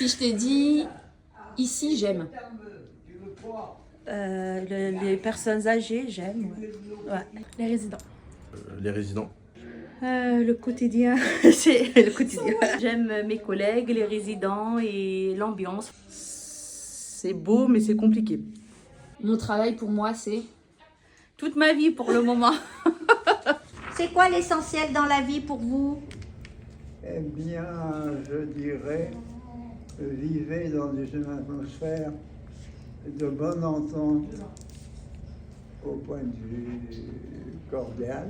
Si je t'ai dit, ici, j'aime. Les personnes âgées, j'aime. Ouais. Les résidents. Les résidents. Le quotidien, c'est le quotidien. J'aime mes collègues, les résidents et l'ambiance. C'est beau, mais c'est compliqué. Mon travail pour moi, c'est... Toute ma vie pour le moment. C'est quoi l'essentiel dans la vie pour vous? Eh bien, je dirais, vivez dans une atmosphère de bonne entente au point de vue cordial.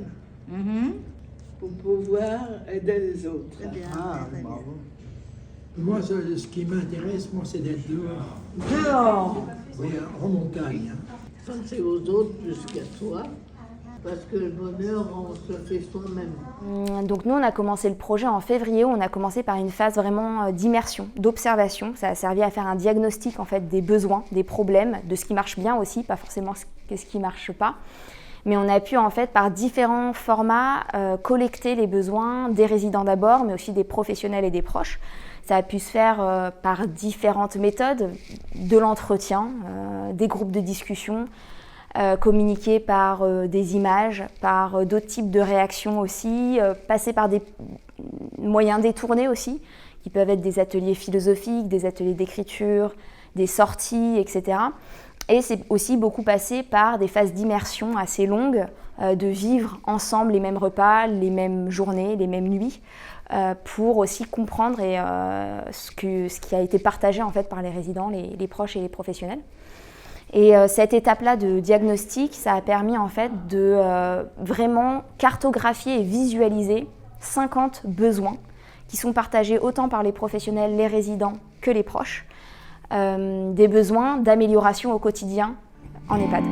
Pour pouvoir aider les autres. Très bien, Ah, très bien. bravo. Moi, ce qui m'intéresse, moi, c'est d'être dehors. Dehors, Oui, en montagne. penser aux autres plus qu'à soi, parce que le bonheur, on se fait soi-même. Donc nous, on a commencé le projet en février. On a commencé par une phase vraiment d'immersion, d'observation. Ça a servi à faire un diagnostic en fait des besoins, des problèmes, de ce qui marche bien aussi, pas forcément ce qui marche pas. Mais on a pu en fait par différents formats collecter les besoins des résidents d'abord, mais aussi des professionnels et des proches. Ça a pu se faire par différentes méthodes, de l'entretien, des groupes de discussion, communiquer par des images, par d'autres types de réactions aussi, passer par des moyens détournés aussi, qui peuvent être des ateliers philosophiques, des ateliers d'écriture, des sorties, etc. Et c'est aussi beaucoup passé par des phases d'immersion assez longues, de vivre ensemble les mêmes repas, les mêmes journées, les mêmes nuits, pour aussi comprendre ce qui a été partagé en fait par les résidents, les proches et les professionnels. Et cette étape-là de diagnostic, ça a permis en fait de vraiment cartographier et visualiser 50 besoins qui sont partagés autant par les professionnels, les résidents que les proches, des besoins d'amélioration au quotidien en EHPAD.